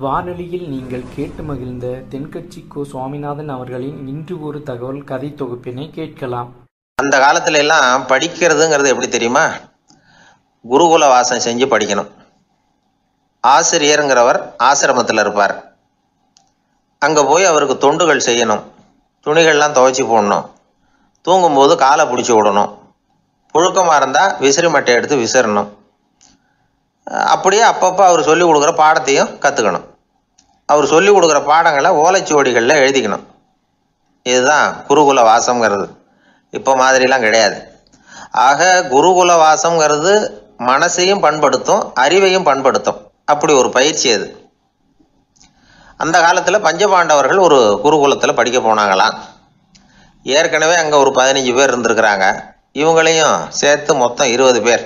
வானொலியில் நீங்கள் கேட்டு மகிழ்ந்த தென்கட்சி கோ சுவாமிநாதன் அவர்களின் இன்று ஒரு தகவல் கதை தொகுப்பினை கேட்கலாம். அந்த காலத்துல எல்லாம் படிக்கிறதுங்கிறது எப்படி தெரியுமா? குருகுல வாசம் செஞ்சு படிக்கணும். ஆசிரியருங்கிறவர் ஆசிரமத்தில் இருப்பார். அங்கே போய் அவருக்கு தொண்டுகள் செய்யணும். துணிகள்லாம் துவைச்சி போடணும். தூங்கும்போது காலை பிடிச்சி விடணும். புழுக்கமாக இருந்தால் விசிறி மட்டை எடுத்து விசிறணும். அப்படியே அப்பப்போ அவர் சொல்லிக் கொடுக்குற பாடத்தையும் கற்றுக்கணும். அவர் சொல்லிக் கொடுக்குற பாடங்களை ஓலைச்சுவடிகளில் எழுதிக்கணும். இதுதான் குருகுல வாசம்ங்கிறது. இப்போ மாதிரிலாம் கிடையாது. ஆக குருகுல வாசம்ங்கிறது மனசையும் பண்படுத்தும், அறிவையும் பண்படுத்தும். அப்படி ஒரு பயிற்சி அது. அந்த காலத்தில் பஞ்சபாண்டவர்கள் ஒரு குருகுலத்தில் படிக்க போனாங்களாம். ஏற்கனவே அங்கே ஒரு 15 பேர் இருந்திருக்கிறாங்க. இவங்களையும் சேர்த்து மொத்தம் 20 பேர்.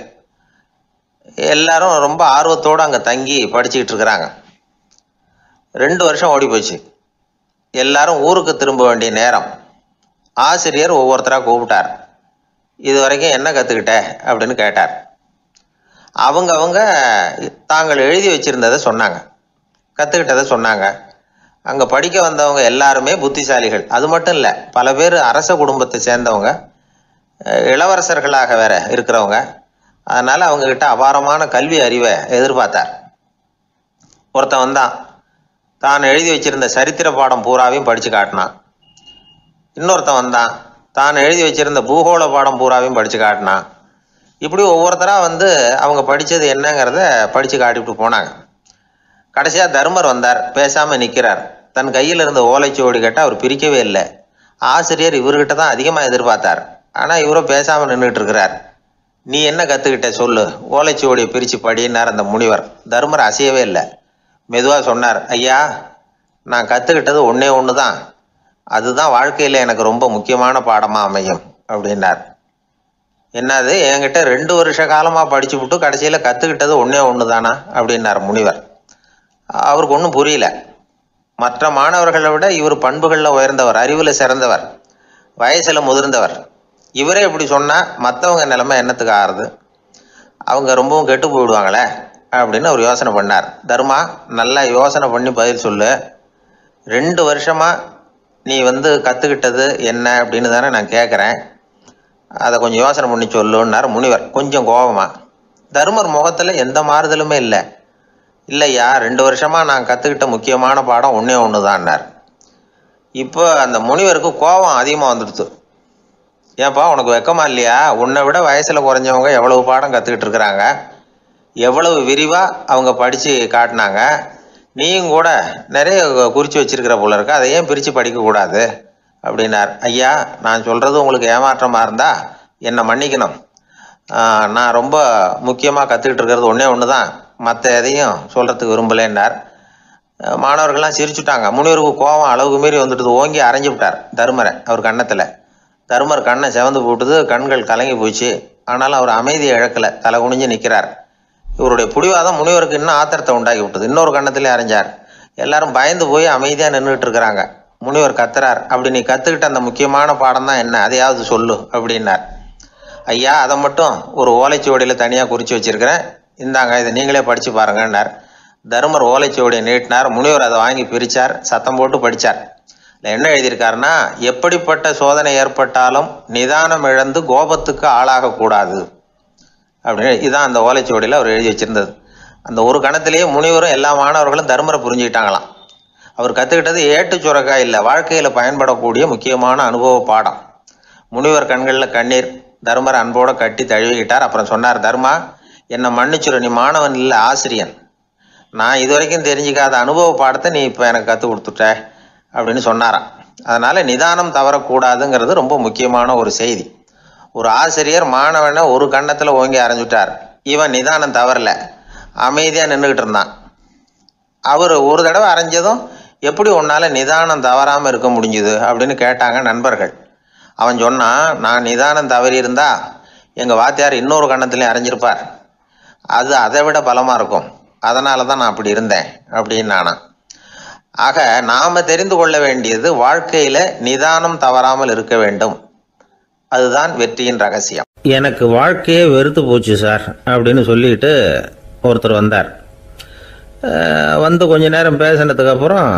எல்லாரும் ரொம்ப ஆர்வத்தோடு அங்கே தங்கி படிச்சுக்கிட்டு இருக்கிறாங்க. 2 வருஷம் ஓடி போச்சு. எல்லாரும் ஊருக்கு திரும்ப வேண்டிய நேரம். ஆசிரியர் ஒவ்வொருத்தராக கூப்பிட்டார். இது வரைக்கும் என்ன கற்றுக்கிட்ட அப்படின்னு கேட்டார். அவங்க தாங்கள் எழுதி வச்சிருந்ததை சொன்னாங்க, கற்றுக்கிட்டதை சொன்னாங்க. அங்கே படிக்க வந்தவங்க எல்லாருமே புத்திசாலிகள். அது மட்டும் இல்லை, பல பேர் அரச குடும்பத்தை சேர்ந்தவங்க, இளவரசர்களாக வேற இருக்கிறவங்க. அதனால் அவங்கக்கிட்ட அபாரமான கல்வி அறிவை எதிர்பார்த்தார். ஒருத்தன் வந்தான். தான் எழுதி வச்சிருந்த சரித்திர பாடம் பூராவையும் படித்து காட்டினான். இன்னொருத்தன் வந்தான். தான் எழுதி வச்சிருந்த பூகோள பாடம் பூராவையும் படித்து காட்டினான். இப்படி ஒவ்வொருத்தராக வந்து அவங்க படித்தது என்னங்கிறத படித்து காட்டிவிட்டு போனாங்க. கடைசியாக தர்மர் வந்தார். பேசாமல் நிற்கிறார். தன் கையில் இருந்த ஓலைச்சுவடி கேட்டால் அவர் பிரிக்கவே இல்லை. ஆசிரியர் இவர்கிட்ட தான் அதிகமாக எதிர்பார்த்தார். ஆனால் இவரும் பேசாமல் நின்றுட்டு இருக்கிறார். நீ என்ன கற்றுக்கிட்ட சொல்லு, ஓலைச்சுவடியை பிரித்து படினார் அந்த முனிவர். தர்மர் அசையவே இல்லை. மெதுவாக சொன்னார், ஐயா, நான் கற்றுக்கிட்டது ஒன்று தான். அதுதான் வாழ்க்கையில் எனக்கு ரொம்ப முக்கியமான பாடமாக அமையும் அப்படின்னார். என்னது, என்கிட்ட 2 வருஷ காலமாக படித்து விட்டு கடைசியில் கற்றுக்கிட்டது ஒன்று தானா அப்படின்னார் முனிவர். அவருக்கு ஒன்றும் புரியல. மற்ற மாணவர்களை விட இவர் பண்புகளில் உயர்ந்தவர், அறிவில் சிறந்தவர், வயசில் முதிர்ந்தவர். இவரே இப்படி சொன்னால் மற்றவங்க நிலைமை என்னத்துக்கு ஆறுது? அவங்க ரொம்பவும் கெட்டு போயிடுவாங்களே அப்படின்னு அவர் யோசனை பண்ணார். தர்மா, நல்லா யோசனை பண்ணி பதில் சொல்லு. 2 வருஷமாக நீ வந்து கற்றுக்கிட்டது என்ன அப்படின்னு தானே நான் கேட்குறேன். அதை கொஞ்சம் யோசனை பண்ணி சொல்லுன்னார் முனிவர் கொஞ்சம் கோபமாக. தர்மர் முகத்தில் எந்த மாறுதலுமே இல்லை. இல்லையா, 2 வருஷமாக நான் கற்றுக்கிட்ட முக்கியமான பாடம் ஒன்று தான்னார். இப்போ அந்த முனிவருக்கு கோபம் அதிகமாக வந்துடுது. ஏன்பா, உனக்கு வெக்கமா இல்லையா? உன்னை விட வயசில் குறைஞ்சவங்க எவ்வளவு பாடம் கற்றுக்கிட்டு இருக்கிறாங்க, எவ்வளவு விரிவாக அவங்க படித்து காட்டினாங்க. நீயும் கூட நிறைய குறித்து வச்சிருக்கிற போல இருக்கு, அதை ஏன் பிரித்து படிக்கக்கூடாது அப்படின்னார். ஐயா, நான் சொல்கிறது உங்களுக்கு ஏமாற்றமாக இருந்தால் என்னை மன்னிக்கணும். நான் ரொம்ப முக்கியமாக கற்றுக்கிட்டு இருக்கிறது ஒன்று தான், மற்ற எதையும் சொல்கிறதுக்கு விரும்பலைன்னார். மாணவர்கள்லாம் சிரிச்சுட்டாங்க. முனிவருக்கு கோபம் அளவுக்கு மீறி வந்துட்டு ஓங்கி அரைஞ்சு விட்டார் தர்மரை அவர் கன்னத்தில். தர்மர் கண்ணை செவந்து போட்டுது, கண்கள் கலங்கி போச்சு. ஆனாலும் அவர் அமைதியை இழக்கலை, தலை குனிஞ்சு நிற்கிறார். இவருடைய புடிவாதம் முனிவருக்கு இன்னும் ஆத்திரத்தை உண்டாக்கி விட்டது. இன்னொரு கண்ணத்திலே அரைஞ்சார். எல்லாரும் பயந்து போய் அமைதியாக நின்றுட்டு இருக்கிறாங்க. முனிவர் கத்துறார், அப்படி நீ கற்றுக்கிட்ட அந்த முக்கியமான பாடம் தான் என்ன, அதையாவது சொல்லு அப்படின்னார். ஐயா, அதை மட்டும் ஒரு ஓலைச்சுவடியில் தனியாக குறித்து வச்சிருக்கிறேன், இந்தாங்க, இதை நீங்களே படித்து பாருங்கன்னார். தர்மர் ஓலைச்சுவடியை நீட்டினார். முனிவர் அதை வாங்கி பிரித்தார், சத்தம் போட்டு படித்தார். என்ன எழுதியிருக்காருன்னா, எப்படிப்பட்ட சோதனை ஏற்பட்டாலும் நிதானம் இழந்து கோபத்துக்கு ஆளாகக்கூடாது அப்படின்னு. இதுதான் அந்த ஓலைச்சுவடியில் அவர் எழுதி வச்சிருந்தது. அந்த ஒரு கணத்திலேயே முனிவரும் எல்லா மாணவர்களும் தர்மரை புரிஞ்சுக்கிட்டாங்களாம். அவர் கற்றுக்கிட்டது ஏட்டு சுரக்காய் இல்லை, வாழ்க்கையில் பயன்படக்கூடிய முக்கியமான அனுபவ பாடம். முனிவர் கண்களில் கண்ணீர். தர்மரை அன்போடு கட்டி தழுவிக்கிட்டார். அப்புறம் சொன்னார், தர்மா, என்னை மன்னிச்சுரு, நீ மாணவன் இல்லை, ஆசிரியன். நான் இது வரைக்கும் தெரிஞ்சிக்காத அனுபவ பாடத்தை நீ இப்போ எனக்கு கற்றுக் கொடுத்துட்ட அப்படின்னு சொன்னாராம். அதனால நிதானம் தவறக்கூடாதுங்கிறது ரொம்ப முக்கியமான ஒரு செய்தி. ஒரு ஆசிரியர் மாணவனை ஒரு கண்ணத்தில் ஓங்கி அரைஞ்சுட்டார். இவன் நிதானம் தவறல, அமைதியாக நின்றுக்கிட்டு இருந்தான். அவர் ஒரு தடவை அரைஞ்சதும் எப்படி உன்னால் நிதானம் தவறாமல் இருக்க முடிஞ்சுது அப்படின்னு கேட்டாங்க நண்பர்கள். அவன் சொன்னான், நான் நிதானம் தவறி இருந்தா எங்கள் வாத்தியார் இன்னொரு கண்ணத்துலேயும் அரைஞ்சிருப்பார், அது அதை விட பலமாக இருக்கும், அதனால தான் நான் அப்படி இருந்தேன் அப்படின்னு நானா. ஆக நாம தெரிந்து கொள்ள வேண்டியது, வாழ்க்கையில நிதானம் தவறாமல் இருக்க வேண்டும். அதுதான் வெற்றியின் ரகசியம். எனக்கு வாழ்க்கையே வெறுத்து போச்சு சார் அப்படின்னு சொல்லிட்டு ஒருத்தர் வந்தார். வந்து கொஞ்ச நேரம் பேசினதுக்கப்புறம்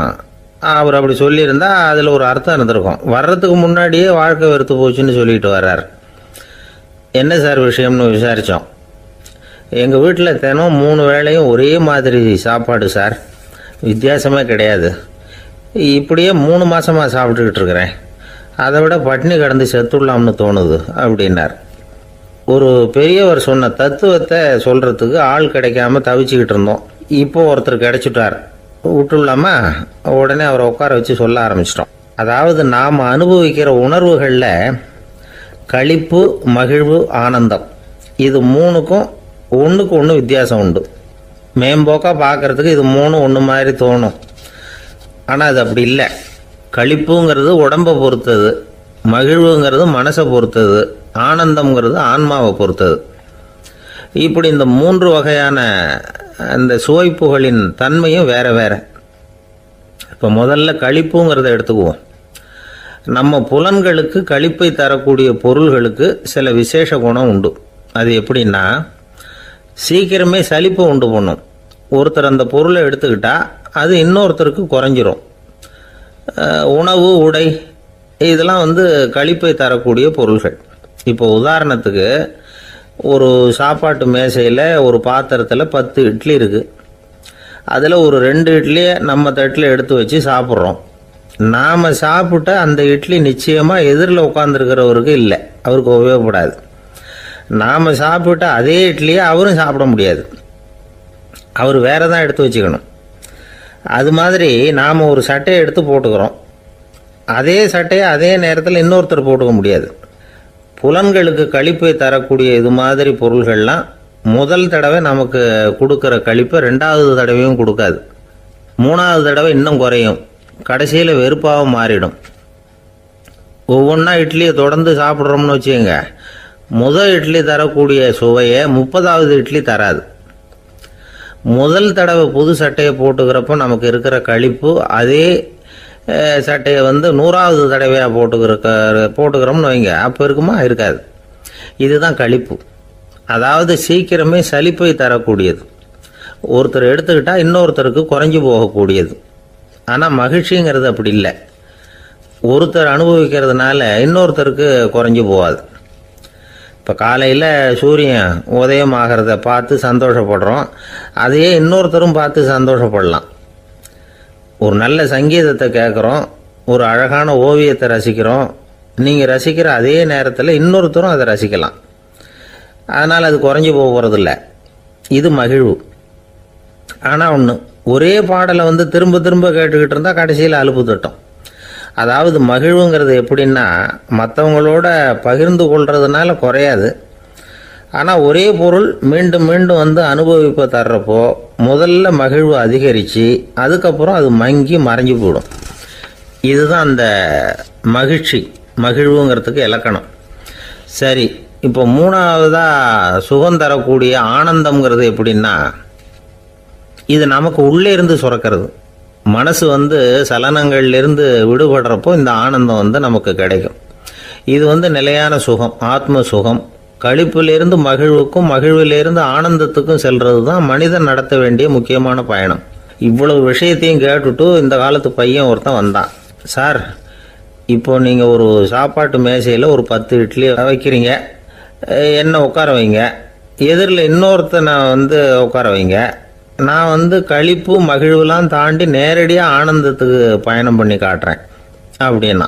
அவர் அப்படி சொல்லியிருந்தா அதில் ஒரு அர்த்தம் இருந்திருக்கும். வர்றதுக்கு முன்னாடியே வாழ்க்கை வெறுத்து போச்சுன்னு சொல்லிட்டு வர்றார். என்ன சார் விஷயம்னு விசாரித்தோம். எங்கள் வீட்டில் தினம் 3 வேளையும் ஒரே மாதிரி சாப்பாடு சார், வித்தியாசமே கிடையாது. இப்படியே 3 மாதமாக சாப்பிட்டுக்கிட்டு இருக்கிறேன். அதை விட பட்டினி கிடந்து செத்துடலாம்னு தோணுது அப்படின்னார். ஒரு பெரியவர் சொன்ன தத்துவத்தை சொல்கிறதுக்கு ஆள் கிடைக்காம தவிச்சுக்கிட்டு இருந்தோம். இப்போ ஒருத்தர் கிடைச்சிட்டார், விட்டுலாமா? உடனே அவரை உட்கார வச்சு சொல்ல ஆரம்பிச்சிட்டோம். அதாவது நாம் அனுபவிக்கிற உணர்வுகளில் களிப்பு, மகிழ்வு, ஆனந்தம் இது 3க்கும் ஒன்றுக்கு ஒன்று வித்தியாசம் உண்டு. மேம்போக்காக பார்க்குறதுக்கு இது 3 ஒன்று மாதிரி தோணும். ஆனால் அது அப்படி இல்லை. களிப்புங்கிறது உடம்பை பொறுத்தது, மகிழ்வுங்கிறது மனசை பொறுத்தது, ஆனந்தம்ங்கிறது ஆன்மாவை பொறுத்தது. இப்படி இந்த 3 வகையான அந்த சுவைப்புகளின் தன்மையும் வேற வேற. இப்போ முதல்ல களிப்புங்கிறத எடுத்துக்குவோம். நம்ம புலன்களுக்கு களிப்பை தரக்கூடிய பொருள்களுக்கு சில விசேஷ குணம் உண்டு. அது எப்படின்னா, சீக்கிரமே சலிப்பை உண்டு பண்ணும். ஒருத்தர் அந்த பொருளை எடுத்துக்கிட்டா அது இன்னொருத்தருக்கு குறைஞ்சிரும். உணவு, உடை இதெல்லாம் களிப்பை தரக்கூடிய பொருள்கள். இப்போ உதாரணத்துக்கு ஒரு சாப்பாட்டு மேசையில் ஒரு பாத்திரத்தில் 10 இட்லி இருக்குது. அதில் ஒரு 2 இட்லியை நம்ம தட்டில் எடுத்து வச்சு சாப்பிட்றோம். நாம் சாப்பிட்ட அந்த இட்லி நிச்சயமாக எதிரில் உட்காந்துருக்கிறவருக்கு இல்லை, அவருக்கு உபயோகப்படாது. நாம் சாப்பிட்ட அதே இட்லியை அவரும் சாப்பிட முடியாது, அவர் வேற தான் எடுத்து வச்சுக்கணும். அது மாதிரி நாம் ஒரு சட்டையை எடுத்து போட்டுக்கிறோம், அதே சட்டையை அதே நேரத்தில் இன்னொருத்தர் போட்டுக்க முடியாது. புலன்களுக்கு களிப்பை தரக்கூடிய இது மாதிரி பொருள்கள்லாம் முதல் தடவை நமக்கு கொடுக்குற களிப்பை 2வது தடவையும் கொடுக்காது. 3வது தடவை இன்னும் குறையும், கடைசியில் வெறுப்பாகவும் மாறிடும். ஒவ்வொன்றா இட்லியை தொடர்ந்து சாப்பிட்றோம்னு வச்சுக்கோங்க, முதல் இட்லி தரக்கூடிய சுவையை 30வது இட்லி தராது. முதல் தடவை புது சட்டையை போட்டுக்கிறப்போ நமக்கு இருக்கிற களிப்பு அதே சட்டையை 100வது தடவையாக போட்டுக்கிறோம்னு வைங்க, அப்போ இருக்குமா? இருக்காது. இதுதான் களிப்பு. அதாவது சீக்கிரமே சலிப்பை தரக்கூடியது. ஒருத்தர் எடுத்துக்கிட்டால் இன்னொருத்தருக்கு குறைஞ்சி போகக்கூடியது. ஆனால் மகிழ்ச்சிங்கிறது அப்படி இல்லை. ஒருத்தர் அனுபவிக்கிறதுனால இன்னொருத்தருக்கு குறைஞ்சி போகாது. இப்போ காலையில் சூரியன் உதயம் ஆகிறத பார்த்து சந்தோஷப்படுறோம், அதையே இன்னொருத்தரும் பார்த்து சந்தோஷப்படலாம். ஒரு நல்ல சங்கீதத்தை கேட்குறோம், ஒரு அழகான ஓவியத்தை ரசிக்கிறோம், நீங்கள் ரசிக்கிற அதே நேரத்தில் இன்னொருத்தரும் அதை ரசிக்கலாம். அதனால் அது குறைஞ்சி போகிறதில்ல. இது மகிழ்வு. ஆனால் ஒன்று, ஒரே பாடலை திரும்ப திரும்ப கேட்டுக்கிட்டு இருந்தால் கடைசியில் அலுப்பு தட்டும். அதாவது மகிழ்வுங்கிறது எப்படின்னா, மற்றவங்களோட பகிர்ந்து கொள்றதுனால குறையாது. ஆனால் ஒரே பொருள் மீண்டும் மீண்டும் அனுபவிப்பை தர்றப்போ முதல்ல மகிழ்வு அதிகரித்து அதுக்கப்புறம் அது மங்கி மறைஞ்சு போயிடும். இதுதான் அந்த மகிழ்வுங்கிறதுக்கு இலக்கணம். சரி, இப்போ 3வதாக சுகம் தரக்கூடிய ஆனந்தம்ங்கிறது எப்படின்னா, இது நமக்கு உள்ளே இருந்து சுரக்கிறது. மனசு சலனங்கள்லேருந்து விடுபடுறப்போ இந்த ஆனந்தம் நமக்கு கிடைக்கும். இது நிலையான சுகம், ஆத்ம சுகம். களிப்பிலிருந்து மகிழ்வுக்கும், மகிழ்விலிருந்து ஆனந்தத்துக்கும் செல்றது தான் மனிதன் நடத்த வேண்டிய முக்கியமான பயணம். இவ்வளவு விஷயத்தையும் கேட்டுட்டு இந்த காலத்து பையன் ஒருத்தன் வந்தான். சார், இப்போ நீங்கள் ஒரு சாப்பாட்டு மேசையில் ஒரு 10 இட்லி வைக்கிறீங்க, என்ன உட்கார வைங்க, எதிரில் இன்னொருத்தனை உட்கார வைங்க, நான் களிப்பு மகிழ்வுலாம் தாண்டி நேரடியாக ஆனந்தத்துக்கு பயணம் பண்ணி காட்டுறேன் அப்படின்னா.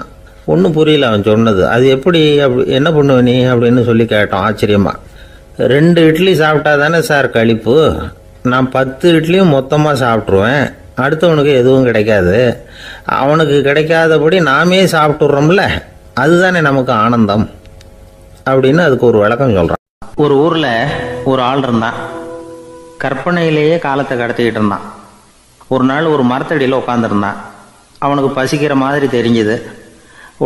ஒன்றும் புரியல அவன் சொன்னது. அது எப்படி, அப்படி என்ன பண்ணுவ நீ அப்படின்னு சொல்லி கேட்டோம் ஆச்சரியமா. 2 இட்லி சாப்பிட்டா தானே சார் களிப்பு, நான் 10 இட்லியும் மொத்தமாக சாப்பிட்ருவேன், அடுத்தவனுக்கு எதுவும் கிடைக்காது, அவனுக்கு கிடைக்காதபடி நாமே சாப்பிட்டுறோம்ல, அதுதானே நமக்கு ஆனந்தம் அப்படின்னு அதுக்கு ஒரு விளக்கம் சொல்கிறான். ஒரு ஊரில் ஒரு ஆள் இருந்தான், கற்பனையிலேயே காலத்தை கடத்திக்கிட்டு இருந்தான். ஒரு நாள் ஒரு மரத்தடியில் உட்காந்துருந்தான். அவனுக்கு பசிக்கிற மாதிரி தெரிஞ்சுது.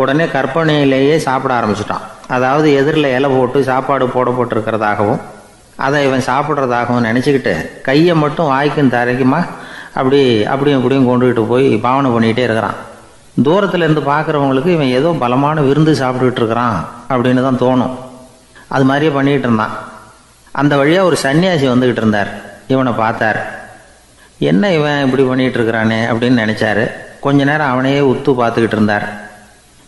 உடனே கற்பனையிலேயே சாப்பிட ஆரம்பிச்சிட்டான். அதாவது எதிரில் இலை போட்டு சாப்பாடு போடப்பட்டிருக்கிறதாகவும் அதை இவன் சாப்பிட்றதாகவும் நினச்சிக்கிட்டு கையை மட்டும் வாய்க்கும் தரைக்குமா அப்படியும் இப்படியும் கொண்டுகிட்டு போய் பாவனை பண்ணிக்கிட்டே இருக்கிறான். தூரத்தில் இருந்து பார்க்குறவங்களுக்கு இவன் ஏதோ பலமான விருந்து சாப்பிட்டுக்கிட்டு இருக்கிறான் அப்படின்னு தான் தோணும். அது மாதிரியே பண்ணிக்கிட்டு இருந்தான். அந்த வழியாக ஒரு சன்னியாசி வந்துக்கிட்டு இருந்தார். இவனை பார்த்தார். என்ன இவன் இப்படி பண்ணிகிட்டு இருக்கிறானே அப்படின்னு நினச்சாரு. கொஞ்ச நேரம் அவனையே உத்து பார்த்துக்கிட்டு இருந்தார்.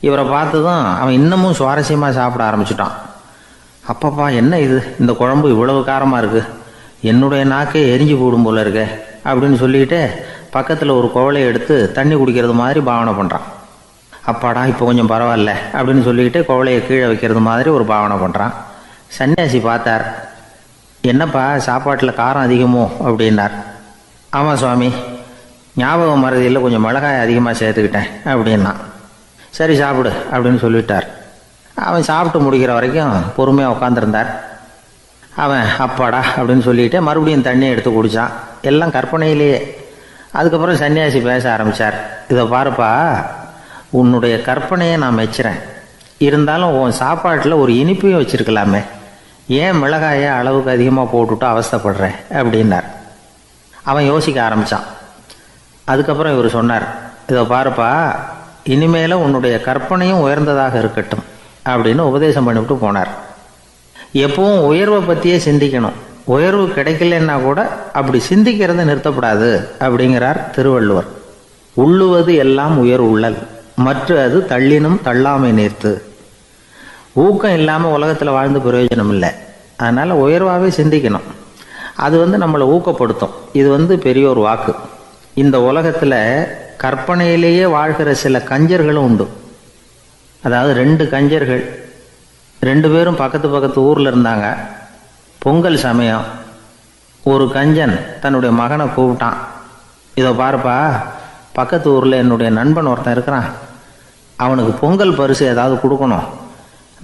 இவரை பார்த்ததும் அவன் இன்னமும் சுவாரஸ்யமாக சாப்பிட ஆரம்பிச்சிட்டான். அப்பப்பா என்ன இது, இந்த குழம்பு இவ்வளவு காரமாக இருக்குது, என்னுடைய நாக்கே எரிஞ்சு போடும் போல இருக்கே அப்படின்னு சொல்லிக்கிட்டு பக்கத்தில் ஒரு குவளையை எடுத்து தண்ணி குடிக்கிறது மாதிரி பாவனை பண்ணுறான். அப்பாடா இப்போ கொஞ்சம் பரவாயில்ல அப்படின்னு சொல்லிக்கிட்டு குவளையை கீழே வைக்கிறது மாதிரி ஒரு பாவனை பண்ணுறான். சன்னியாசி பார்த்தார். என்னப்பா சாப்பாட்டில் காரம் அதிகமோ அப்படின்னார். ஆமாம் சுவாமி, ஞாபகம் மறதியில் கொஞ்சம் மிளகாய் அதிகமாக சேர்த்துக்கிட்டேன் அப்படின்னா. சரி சாப்பிடு அப்படின்னு சொல்லிட்டார். அவன் சாப்பிட்டு முடிக்கிற வரைக்கும் பொறுமையாக உட்காந்துருந்தார். அவன் அப்பாடா அப்படின்னு சொல்லிட்டு மறுபடியும் தண்ணியை எடுத்து குடித்தான். எல்லாம் கற்பனையிலேயே. அதுக்கப்புறம் சன்னியாசி பேச ஆரம்பித்தார். இதை பாருப்பா, உன்னுடைய கற்பனையை நான் மெச்சுறேன், இருந்தாலும் உன் சாப்பாட்டில் ஒரு இனிப்பையும் வச்சுருக்கலாமே, ஏன் மிளகாயை அளவுக்கு அதிகமாக போட்டுவிட்டு அவஸ்தைப்படுறேன் அப்படின்னார். அவன் யோசிக்க ஆரம்பித்தான். அதுக்கப்புறம் இவர் சொன்னார், இதை பாருப்பா, இனிமேல உன்னுடைய கற்பனையும் உயர்ந்ததாக இருக்கட்டும் அப்படின்னு உபதேசம் பண்ணிவிட்டு போனார். எப்பவும் உயர்வை பற்றியே சிந்திக்கணும், உயர்வு கிடைக்கலன்னா கூட அப்படி சிந்திக்கிறத நிறுத்தப்படாது அப்படிங்கிறார் திருவள்ளுவர். உள்ளுவது எல்லாம் உயர் உள்ளல், மற்ற அது தள்ளினும் தள்ளாமை நேர்த்து. ஊக்கம் இல்லாமல் உலகத்தில் வாழ்ந்து பிரயோஜனம் இல்லை. அதனால் உயர்வாகவே சிந்திக்கணும். அது நம்மளை ஊக்கப்படுத்தும். இது பெரிய ஒரு வாக்கு. இந்த உலகத்தில் கற்பனையிலேயே வாழ்கிற சில கஞ்சர்களும் உண்டு. அதாவது 2 கஞ்சர்கள், 2 பேரும் பக்கத்து பக்கத்து ஊரில் இருந்தாங்க. பொங்கல் சமயம் ஒரு கஞ்சன் தன்னுடைய மகனை கூப்பிட்டான். இதை பாருப்பா, பக்கத்து ஊரில் என்னுடைய நண்பன் ஒருத்தன் இருக்கிறான், அவனுக்கு பொங்கல் பரிசு ஏதாவது கொடுக்கணும்,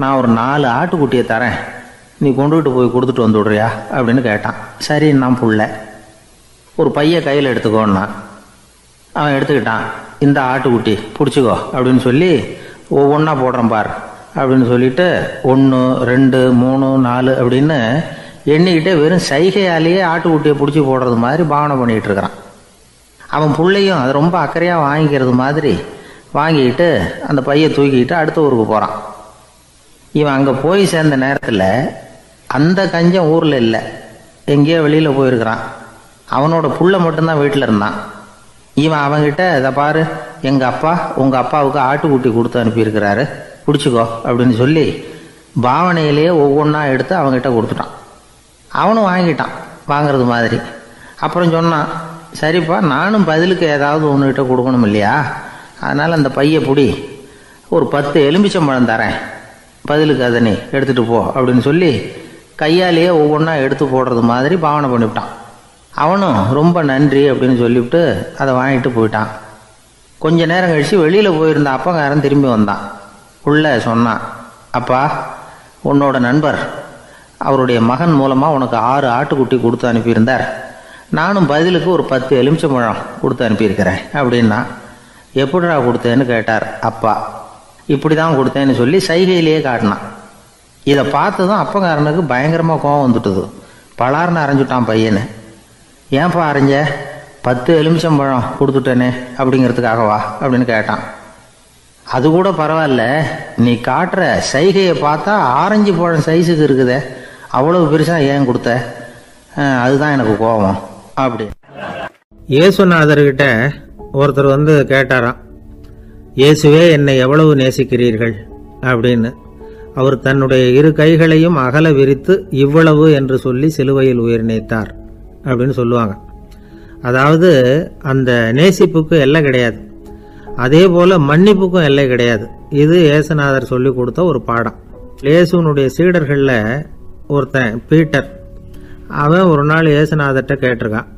நான் ஒரு 4 ஆட்டுக்குட்டியை தரேன், நீ கொண்டுகிட்டு போய் கொடுத்துட்டு வந்துவிடுறியா அப்படின்னு கேட்டான். சரி, நான் புள்ள ஒரு பைய கையில் எடுத்துக்கோன்னா. அவன் எடுத்துக்கிட்டான். இந்த ஆட்டுக்குட்டி பிடிச்சிக்கோ அப்படின்னு சொல்லி ஒவ்வொன்றா போடுறேன் பார் அப்படின்னு சொல்லிட்டு 1 2 3 4 அப்படின்னு எண்ணிக்கிட்டே வெறும் சைகையாலேயே ஆட்டுக்குட்டியை பிடிச்சி போடுறது மாதிரி பாவனை பண்ணிகிட்டு இருக்கிறான். அவன் பிள்ளையும் அது ரொம்ப அக்கறையாக வாங்கிக்கிறது மாதிரி வாங்கிக்கிட்டு அந்த பையை தூக்கிக்கிட்டு அடுத்த ஊருக்கு போகிறான். இவன் அங்கே போய் சேர்ந்த நேரத்தில் அந்த கஞ்சன் ஊரில் இல்லை, எங்கேயோ வெளியில் போயிருக்கிறான். அவனோட புள்ள மட்டும்தான் வீட்டில் இருந்தான். இவன் அவங்கிட்ட, இதை பாரு, எங்கள் அப்பா உங்கள் அப்பாவுக்கு ஆட்டுக்குட்டி கொடுத்து அனுப்பியிருக்கிறாரு, பிடிச்சிக்கோ அப்படின்னு சொல்லி பாவனையிலேயே ஒவ்வொன்றா எடுத்து அவங்ககிட்ட கொடுத்துட்டான். அவனும் வாங்கிட்டான் வாங்கிறது மாதிரி. அப்புறம் சொன்னான், சரிப்பா, நானும் பதிலுக்கு ஏதாவது ஒன்றுகிட்ட கொடுக்கணும் இல்லையா, அதனால் அந்த பையை பிடி, ஒரு 10 எலுமிச்சம்பழம் தரேன், பதிலுக்கு அதை நீ எடுத்துகிட்டு போ அப்படின்னு சொல்லி கையாலேயே ஒவ்வொன்றா எடுத்து போடுறது மாதிரி பாவனை பண்ணிவிட்டான். அவனும் ரொம்ப நன்றி அப்படின்னு சொல்லிவிட்டு அதை வாங்கிட்டு போயிட்டான். கொஞ்ச நேரம் கழித்து வெளியில் போயிருந்த அப்பங்காரன் திரும்பி வந்தான். உள்ள சொன்னான், அப்பா, உன்னோட நண்பர் அவருடைய மகன் மூலமாக உனக்கு 6 ஆட்டுக்குட்டி கொடுத்து அனுப்பியிருந்தார், நானும் பதிலுக்கு ஒரு 10 எலுமிச்சம்பழம் கொடுத்து அனுப்பியிருக்கிறேன் அப்படின்னா. எப்படிடா கொடுத்தேன்னு கேட்டார் அப்பா. இப்படி தான் கொடுத்தேன்னு சொல்லி சைகையிலேயே காட்டினான். இதை பார்த்ததும் அப்பங்காரனுக்கு பயங்கரமாக கோவம் வந்துட்டுது. பலார்னு அரைஞ்சுட்டான் பையனை. ஏன்ப்பா அரைஞ்ச? 10 எலுமிச்சம்பழம் கொடுத்துட்டேனே அப்படிங்கிறதுக்காகவா அப்படின்னு கேட்டான். அது கூட பரவாயில்ல, நீ காட்டுற சைகையை பார்த்தா ஆரஞ்சு பழம் சைஸுக்கு இருக்குதே, அவ்வளவு பெருசாக ஏன் கொடுத்த? அதுதான் எனக்கு கோபம் அப்படி. இயேசுநாதர்கிட்ட ஒருத்தர் கேட்டாராம், இயேசுவே என்னை எவ்வளவு நேசிக்கிறீர்கள் அப்படின்னு. அவர் தன்னுடைய 2 கைகளையும் அகல விரித்து இவ்வளவு என்று சொல்லி சிலுவையில் உயிர் நீத்தார் அப்படின்னு சொல்லுவாங்க. அதாவது அந்த நேசிப்புக்கு எல்லை கிடையாது, அதே போல மன்னிப்புக்கும் எல்லை கிடையாது. இது இயேசுநாதர் சொல்லி கொடுத்த ஒரு பாடம். இயேசுனுடைய சீடர்களில் ஒருத்தன் பீட்டர், அவன் ஒரு நாள் இயேசுநாதர்கிட்ட கேட்டிருக்கான்,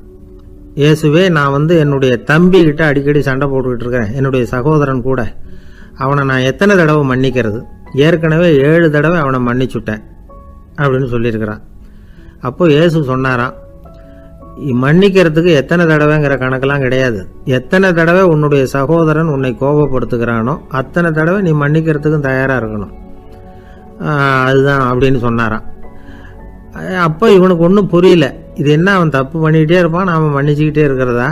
இயேசுவே, நான் என்னுடைய தம்பி கிட்ட அடிக்கடி சண்டை போட்டுக்கிட்டு இருக்கிறேன், என்னுடைய சகோதரன் கூட, அவனை நான் எத்தனை தடவை மன்னிக்கிறது? ஏற்கனவே 7 தடவை அவனை மன்னிச்சுட்டேன் அப்படின்னு சொல்லியிருக்கிறான். அப்போ இயேசு சொன்னாராம், மன்னிக்கிறதுக்கு எத்தனை தடவைங்கிற கணக்கெல்லாம் கிடையாது, எத்தனை தடவை உன்னுடைய சகோதரன் உன்னை கோபப்படுத்துகிறானோ அத்தனை தடவை நீ மன்னிக்கிறதுக்கும் தயாராக இருக்கணும், அதுதான் அப்படின்னு சொன்னாராம். அப்போ இவனுக்கு ஒன்றும் புரியல, இது என்ன அவன் தப்பு பண்ணிக்கிட்டே இருப்பான், நாம் மன்னிச்சுக்கிட்டே இருக்கிறதா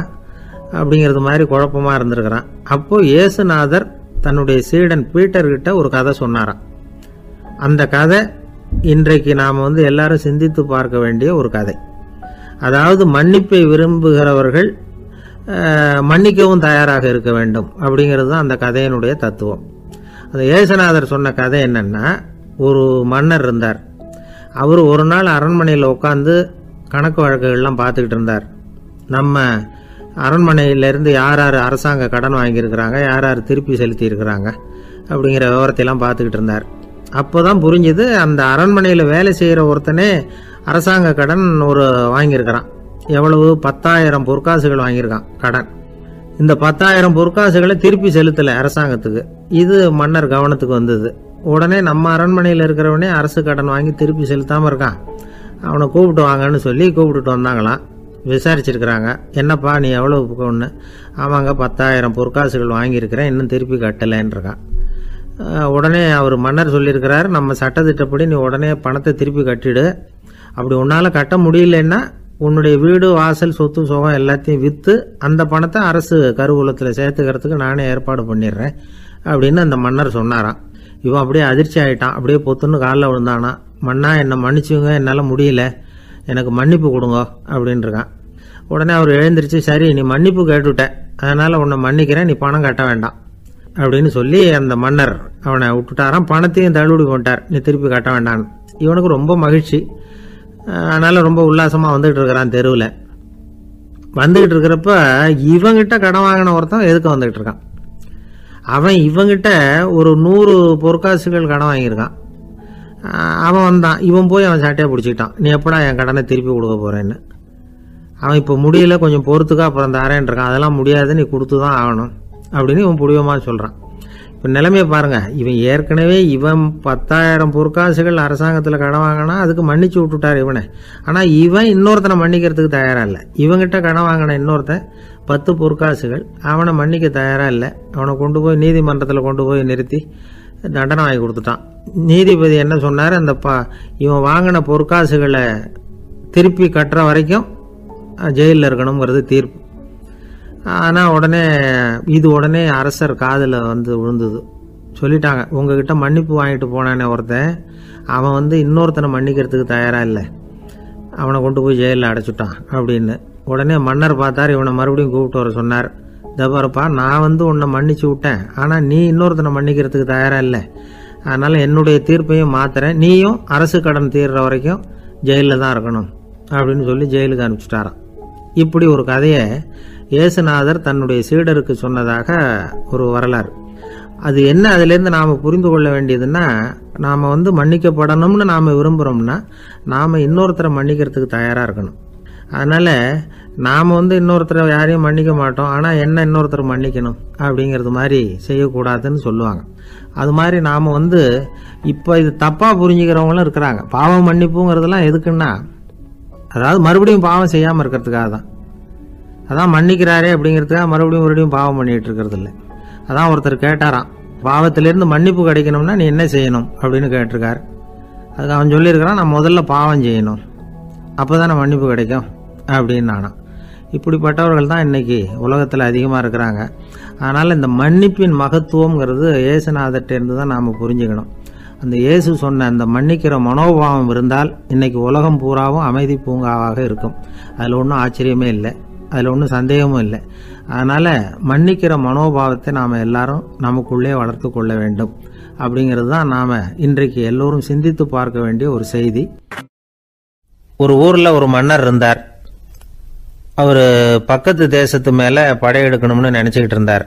அப்படிங்கிறது மாதிரி குழப்பமாக இருந்திருக்கிறான். அப்போ இயேசுநாதர் தன்னுடைய சீடன் பீட்டர்கிட்ட ஒரு கதை சொன்னாராம். அந்த கதை இன்றைக்கு நாம் எல்லாரும் சிந்தித்து பார்க்க வேண்டிய ஒரு கதை. அதாவது மன்னிப்பை விரும்புகிறவர்கள் மன்னிக்கவும் தயாராக இருக்க வேண்டும் அப்படிங்கிறது தான் அந்த கதையினுடைய தத்துவம். அந்த இயேசுநாதர் சொன்ன கதை என்னன்னா, ஒரு மன்னர் இருந்தார். அவர் ஒரு நாள் அரண்மனையில் உட்காந்து கணக்கு வழக்குகள்லாம் பார்த்துக்கிட்டு இருந்தார். நம்ம அரண்மனையிலேருந்து யார் யார் அரசாங்க கடன் வாங்கியிருக்கிறாங்க, யார் யார் திருப்பி செலுத்தியிருக்கிறாங்க அப்படிங்கிற விவரத்தையெல்லாம் பார்த்துக்கிட்டு இருந்தார். அப்போ தான் புரிஞ்சுது, அந்த அரண்மனையில் வேலை செய்கிற ஒருத்தனே அரசாங்க கடன் ஒரு வாங்கியிருக்கிறான். எவ்வளவு? 10,000 பொற்காசுகள் வாங்கியிருக்கான் கடன். இந்த 10,000 பொற்காசுகளை திருப்பி செலுத்தலை அரசாங்கத்துக்கு. இது மன்னர் கவனத்துக்கு வந்தது. உடனே நம்ம அரண்மனையில் இருக்கிறவனே அரசு கடன் வாங்கி திருப்பி செலுத்தாமல் இருக்கான், அவனை கூப்பிட்டு வாங்கன்னு சொல்லி கூப்பிட்டுட்டு வந்தாங்களாம். விசாரிச்சிருக்கிறாங்க, என்னப்பா நீ எவ்வளோ ஒன்று? ஆமாங்க 10,000 பொற்காசுகள் வாங்கியிருக்கிறேன், இன்னும் திருப்பி கட்டலைன்னு இருக்கான். உடனே அவர் மன்னர் சொல்லியிருக்கிறார், நம்ம சட்டத்திட்டப்படி நீ உடனே பணத்தை திருப்பி கட்டிடு. அப்படி உன்னால் கட்ட முடியலன்னா உன்னுடைய வீடு வாசல் சொத்து சுகம் எல்லாத்தையும் விற்று அந்த பணத்தை அரசு கருவூலத்தில் சேர்த்துக்கிறதுக்கு நானே ஏற்பாடு பண்ணிடுறேன் அப்படின்னு அந்த மன்னர் சொன்னாராம். இவன் அப்படியே அதிர்ச்சி ஆகிட்டான். அப்படியே பொத்துன்னு காலில் விழுந்தானா, மன்னா என்னை மன்னிச்சுங்க, என்னால் முடியல, எனக்கு மன்னிப்பு கொடுங்க அப்படின்னு இருக்கான். உடனே அவர் எழுந்திரிச்சு, சரி நீ மன்னிப்பு கேட்டுவிட்ட, அதனால் உன்னை மன்னிக்கிறேன், நீ பணம் கட்ட வேண்டாம் அப்படின்னு சொல்லி அந்த மன்னர் அவனை விட்டுட்டாராம். பணத்தையும் தள்ளுபடி பண்ணிட்டார், நீ திருப்பி கட்ட வேண்டான்னு. இவனுக்கு ரொம்ப மகிழ்ச்சி. அதனால் ரொம்ப உல்லாசமாக வந்துகிட்டு இருக்கிறான். தெருவில் வந்துகிட்டு இருக்கிறப்ப இவங்கிட்ட கடன் வாங்கின ஒருத்தன் எதுக்கு வந்துகிட்டு இருக்கான். அவன் இவங்கிட்ட ஒரு 100 பொற்காசுகள் கடன் வாங்கியிருக்கான். அவன் வந்தான். இவன் போய் அவன் சாட்டையை பிடிச்சிக்கிட்டான், நீ எப்படா என் கடனை திருப்பி கொடுக்க போகிறேன்னு. அவன் இப்போ முடியல, கொஞ்சம் பொறுத்துக்கா, அப்புறம் தரேன் இருக்கான். அதெல்லாம் முடியாது, நீ கொடுத்து தான் ஆகணும் அப்படின்னு இவன் புடிவமாக சொல்கிறான். இப்போ நிலைமையை பாருங்கள், இவன் ஏற்கனவே 10,000 பொற்காசுகள் அரசாங்கத்தில் கடன் வாங்கினா அதுக்கு மன்னிச்சு விட்டுட்டார் இவனை. ஆனால் இவன் இன்னொருத்தனை மன்னிக்கிறதுக்கு தயாராக இல்லை. இவங்கிட்ட கடன் வாங்கின இன்னொருத்தன் 10 பொற்காசுகள், அவனை மன்னிக்க தயாராக இல்லை. அவனை கொண்டு போய் நீதிமன்றத்தில் கொண்டு போய் நிறுத்தி தண்டனை வாங்கி கொடுத்துட்டான். நீதிபதி என்ன சொன்னார், அந்த இவன் வாங்கின பொற்காசுகளை திருப்பி கட்டுற வரைக்கும் ஜெயிலில் இருக்கணுங்கிறது தீர்ப்பு. ஆனால் உடனே அரசர் காதில் வந்து விழுந்தது. சொல்லிட்டாங்க, உங்ககிட்ட மன்னிப்பு வாங்கிட்டு போனானே ஒருத்தன், அவன் இன்னொருத்தனை மன்னிக்கிறதுக்கு தயாராக இல்லை, அவனை கொண்டு போய் ஜெயிலில் அடைச்சிட்டான் அப்படின்னு. உடனே மன்னர் பார்த்தார், இவனை மறுபடியும் கூப்பிட்டு வர சொன்னார். தபாரப்பா, நான் உன்னை மன்னிச்சு விட்டேன், ஆனால் நீ இன்னொருத்தனை மன்னிக்கிறதுக்கு தயாராக இல்லை, அதனால் என்னுடைய தீர்ப்பையும் மாத்துறேன், நீயும் அரசு கடன் தீர்ற வரைக்கும் ஜெயிலில் தான் இருக்கணும் அப்படின்னு சொல்லி ஜெயிலுக்கு அனுப்பிச்சிட்டாராம். இப்படி ஒரு கதையை இயேசுநாதர் தன்னுடைய சீடருக்கு சொன்னதாக ஒரு வரலாறு. அது என்ன, அதுலேருந்து நாம் புரிந்து கொள்ள வேண்டியதுன்னா, நாம் மன்னிக்கப்படணும்னு நாம் விரும்புகிறோம்னா நாம் இன்னொருத்தரை மன்னிக்கிறதுக்கு தயாராக இருக்கணும். அதனால் நாம் இன்னொருத்தரை யாரையும் மன்னிக்க மாட்டோம், ஆனால் என்ன இன்னொருத்தரை மன்னிக்கணும் அப்படிங்கிறது மாதிரி செய்யக்கூடாதுன்னு சொல்லுவாங்க. அது மாதிரி நாம் இப்போ இது தப்பாக புரிஞ்சுக்கிறவங்களும் இருக்கிறாங்க. பாவம் மன்னிப்புங்கிறதுலாம் எதுக்குன்னா, அதாவது மறுபடியும் பாவம் செய்யாமல் இருக்கிறதுக்காக தான். அதான் மன்னிக்கிறாரே அப்படிங்கிறதுக்காக மறுபடியும் பாவம் பண்ணிகிட்டு இருக்கிறது இல்லை. அதான் ஒருத்தர் கேட்டாராம், பாவத்திலேருந்து மன்னிப்பு கிடைக்கணும்னா நீ என்ன செய்யணும் அப்படின்னு கேட்டிருக்கார். அதுக்கு அவன் சொல்லியிருக்கிறான், நான் முதல்ல பாவம் செய்யணும், அப்போ தானே மன்னிப்பு கிடைக்கும் அப்படின்னு நானாம். இப்படிப்பட்டவர்கள் தான் இன்றைக்கி உலகத்தில் அதிகமாக இருக்கிறாங்க. அதனால் இந்த மன்னிப்பின் மகத்துவங்கிறது இயேசுநாதர்கிட்டேருந்து தான் நாம் புரிஞ்சுக்கணும். அந்த இயேசு சொன்ன அந்த மன்னிக்கிற மனோபாவம் இருந்தால் இன்றைக்கி உலகம் பூராவும் அமைதி பூங்காவாக இருக்கும். அதில் ஒன்றும் ஆச்சரியமே இல்லை, அதில் ஒன்றும் சந்தேகமும் இல்லை. அதனால் மன்னிக்கிற மனோபாவத்தை நாம் எல்லாரும் நமக்குள்ளே வளர்த்து கொள்ள வேண்டும் அப்படிங்கிறது தான் நாம் இன்றைக்கு எல்லோரும் சிந்தித்து பார்க்க வேண்டிய ஒரு செய்தி. ஒரு ஊரில் ஒரு மன்னர் இருந்தார். அவர் பக்கத்து தேசத்து மேலே படையெடுக்கணும்னு நினச்சிக்கிட்டு இருந்தார்.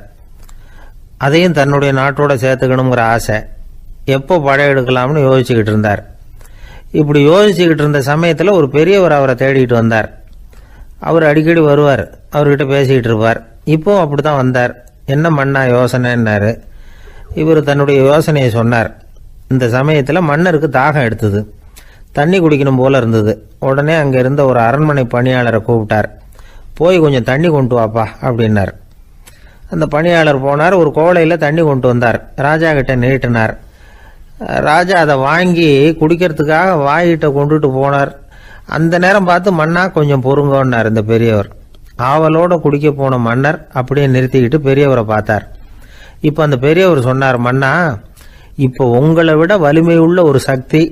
அதையும் தன்னுடைய நாட்டோட சேர்த்துக்கணுங்கிற ஆசை. எப்போ படையெடுக்கலாம்னு யோசிச்சுக்கிட்டு இருந்தார். இப்படி யோசிச்சுக்கிட்டு இருந்த சமயத்தில் ஒரு பெரியவர் அவரை தேடிட்டு வந்தார். அவர் அடிக்கடி வருவார், அவர்கிட்ட பேசிக்கிட்டு இருப்பார். இப்போவும் அப்படி தான் வந்தார். என்ன மன்னா யோசனைன்னாரு. இவர் தன்னுடைய யோசனையை சொன்னார். இந்த சமயத்தில் மன்னருக்கு தாகம் எடுத்தது, தண்ணி குடிக்கணும் போல இருந்தது. உடனே அங்கே இருந்த ஒரு அரண்மனை பணியாளரை கூப்பிட்டார். போய் கொஞ்சம் தண்ணி கொண்டு வாப்பா அப்படின்னார். அந்த பணியாளர் போனார், ஒரு கோலையில் தண்ணி கொண்டு வந்தார். ராஜா கிட்ட நீட்டினார். ராஜா அதை வாங்கி குடிக்கிறதுக்காக வாயிட்ட கொண்டுட்டு போனார். அந்த நேரம் பார்த்து, மன்னா கொஞ்சம் பொறுங்கன்னார் இந்த பெரியவர். ஆவலோட குடிக்க போன மன்னர் அப்படியே நிறுத்திக்கிட்டு பெரியவரை பார்த்தார். இப்போ அந்த பெரியவர் சொன்னார், மன்னா, இப்போ உங்களை விட வலிமை உள்ள ஒரு சக்தி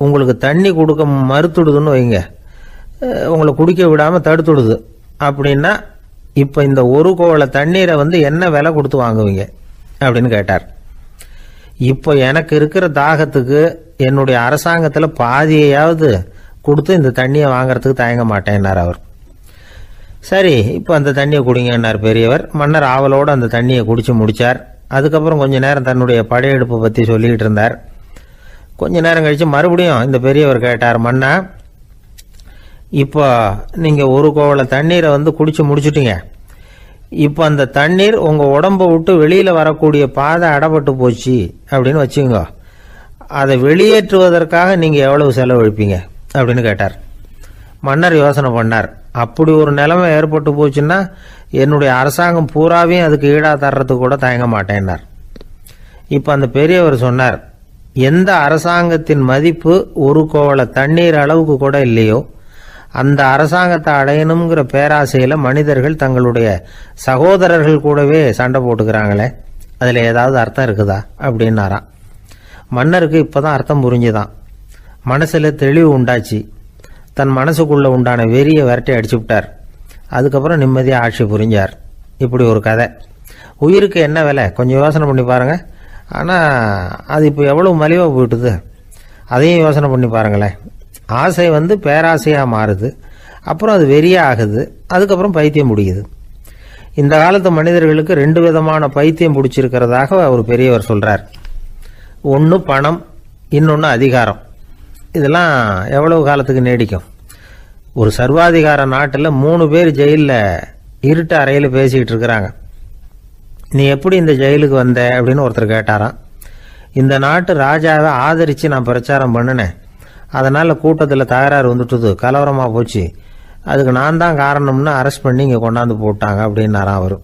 உங்களுக்கு தண்ணி கொடுக்க மறுத்துடுதுன்னு வைங்க, உங்களை குடிக்க விடாமல் தடுத்துடுது அப்படின்னா இப்போ இந்த ஒரு குவளை தண்ணீரை வந்து என்ன விலை கொடுத்து வாங்குவீங்க அப்படின்னு கேட்டார். இப்போ எனக்கு இருக்கிற தாகத்துக்கு என்னுடைய அரசாங்கத்தில் பாதியையாவது கொடுத்து இந்த தண்ணியை வாங்குறதுக்கு தயங்க மாட்டேன்னார் அவர். சரி, இப்போ அந்த தண்ணியை குடிங்கன்னார் பெரியவர். மன்னர் ஆவலோடு அந்த தண்ணியை குடிச்சு முடித்தார். அதுக்கப்புறம் கொஞ்ச நேரம் தன்னுடைய படையெடுப்பை பற்றி சொல்லிக்கிட்டு இருந்தார். கொஞ்ச நேரம் கழித்து மறுபடியும் இந்த பெரியவர் கேட்டார், மன்னா, இப்போ நீங்கள் ஒரு குவளை தண்ணீரை வந்து குடிச்சு முடிச்சுட்டீங்க. இப்போ அந்த தண்ணீர் உங்கள் உடம்பை விட்டு வெளியில் வரக்கூடிய பாதை அடப்பட்டு போச்சு அப்படின்னு வச்சுக்கோங்க. அதை வெளியேற்றுவதற்காக நீங்கள் எவ்வளவு செலவழிப்பீங்க அப்படின்னு கேட்டார். மன்னர் யோசனை பண்ணார். அப்படி ஒரு நிலைமை ஏற்பட்டு போச்சுன்னா என்னுடைய அரசாங்கம் பூராவையும் அதுக்கு ஈடாக தர்றதுக்கு கூட தயங்க மாட்டேன்னார். இப்போ அந்த பெரியவர் சொன்னார், எந்த அரசாங்கத்தின் மதிப்பு ஒரு கோவளை தண்ணீர் அளவுக்கு கூட இல்லையோ அந்த அரசாங்கத்தை அடையணுங்கிற பேராசையில் மனிதர்கள் தங்களுடைய சகோதரர்கள் கூடவே சண்டை போட்டுக்கிறாங்களே, அதில் ஏதாவது அர்த்தம் இருக்குதா அப்படின்னாராம். மன்னருக்கு இப்போதான் அர்த்தம் புரிஞ்சுதான். மனசில் தெளிவு உண்டாச்சு. தன் மனசுக்குள்ளே உண்டான வெறியை விரட்டி அடிச்சு விட்டார். அதுக்கப்புறம் நிம்மதியாக ஆட்சி புரிஞ்சார். இப்படி ஒரு கதை. உயிருக்கு என்ன விலை கொஞ்சம் யோசனை பண்ணி பாருங்கள். ஆனால் அது இப்போ எவ்வளோ மலிவாக போயிட்டுது, அதையும் யோசனை பண்ணி பாருங்களேன். ஆசை வந்து பேராசையாக மாறுது, அப்புறம் அது வெறியாக ஆகுது, அதுக்கப்புறம் பைத்தியம் பிடிக்குது. இந்த காலத்து மனிதர்களுக்கு 2 விதமான பைத்தியம் பிடிச்சிருக்கிறதாக ஒரு பெரியவர் சொல்கிறார். ஒன்று பணம், இன்னொன்று அதிகாரம். இதெல்லாம் எவ்வளவு காலத்துக்கு நீடிக்கும்? ஒரு சர்வாதிகார நாட்டில் 3 பேர் ஜெயிலில் இருட்டு அறையில் பேசிக்கிட்டு இருக்கிறாங்க. நீ எப்படி இந்த ஜெயிலுக்கு வந்த அப்படின்னு ஒருத்தர் கேட்டாராம். இந்த நாட்டு ராஜாவை ஆதரித்து நான் பிரச்சாரம் பண்ணினேன், அதனால் கூட்டத்தில் தகராறு வந்துட்டுது, கலவரமாக போச்சு, அதுக்கு நான் தான் காரணம்னு அரெஸ்ட் பண்ணி இங்கே கொண்டாந்து போட்டாங்க அப்படின்னாராம் அவர்.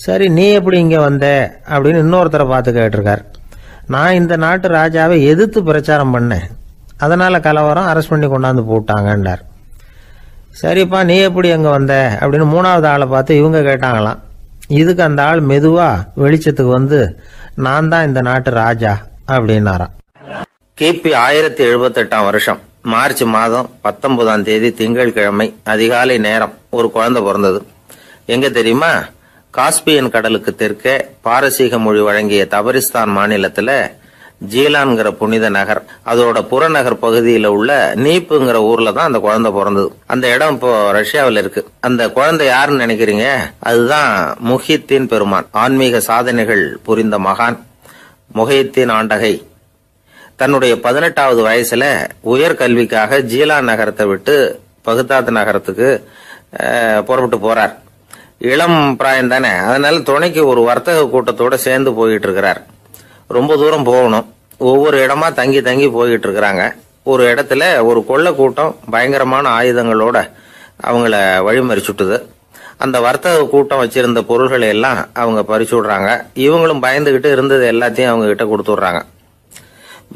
சரி, நீ எப்படி இங்கே வந்த அப்படின்னு இன்னொருத்தரை பார்த்து கேட்டிருக்கார். நான் இந்த நாட்டு ராஜாவை எதிர்த்து பிரச்சாரம் பண்ணேன், அதனால் கலவரம், அரெஸ்ட் பண்ணி கொண்டாந்து போட்டாங்கன்னார். சரிப்பா, நீ எப்படி அங்கே வந்த அப்படின்னு 3வது ஆளை பார்த்து இவங்க கேட்டாங்களாம். இதுக்கு அந்த ஆள் மெதுவாக வெளிச்சத்துக்கு வந்து நான் தான் இந்த நாட்டு ராஜா அப்படின்னாராம். கிபி 1078 வருஷம் மார்ச் மாதம் 19ஆம் தேதி திங்கட்கிழமை அதிகாலை நேரம் ஒரு குழந்தை பிறந்தது. எங்க தெரியுமா? காஸ்பியன் கடலுக்கு தெற்கே பாரசீக மொழி வழங்கிய தபரிஸ்தான் மாநிலத்துல ஜீலான்கிற புனித நகர், அதோட புறநகர் பகுதியில் உள்ள நீப்புங்கிற ஊர்ல தான் அந்த குழந்தை பிறந்தது. அந்த இடம் இப்போ ரஷ்யாவில் இருக்கு. அந்த குழந்தை யாருன்னு நினைக்கிறீங்க? அதுதான் முஹித்தீன் பெருமான், ஆன்மீக சாதனைகள் புரிந்த மகான் முஹித்தீன் ஆண்டகை. தன்னுடைய 18வது வயசுல உயர்கல்விக்காக ஜீலான் நகரத்தை விட்டு பகுதாத் நகரத்துக்கு புறப்பட்டு போறார். இளம் பிராயம் தானே, அதனால துணைக்கு ஒரு வர்த்தக கூட்டத்தோட சேர்ந்து போயிட்டு இருக்கிறார். ரொம்ப தூரம் போகணும். ஒவ்வொரு இடமா தங்கி தங்கி போயிட்டு இருக்கிறாங்க. ஒரு இடத்துல ஒரு கொள்ளை கூட்டம் பயங்கரமான ஆயுதங்களோட அவங்கள வழிமறிச்சுட்டுது. அந்த வர்த்தக கூட்டம் வச்சிருந்த பொருள்களை எல்லாம் அவங்க பறிச்சு விடுறாங்க. இவங்களும் பயந்துகிட்டு இருந்தது எல்லாத்தையும் அவங்க கிட்ட கொடுத்துடுறாங்க.